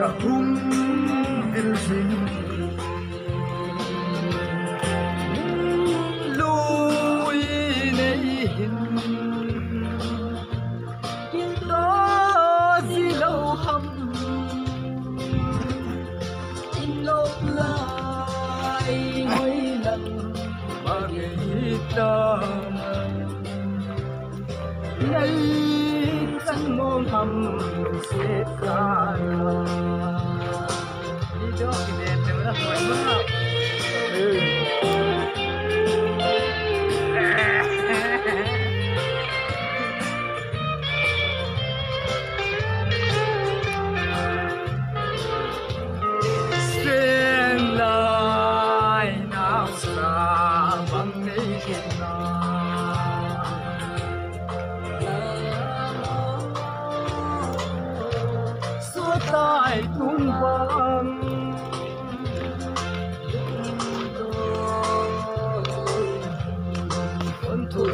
hum vil sin lui nei hin đó gì lâu hầm lâu lại mỗi lần mà nghĩ ta lấy chân môn hầm xếp ra đi cho cái đẹp nữa là phải mất xuyên lại nào xa bằng cái hiện tại tung vang con thủ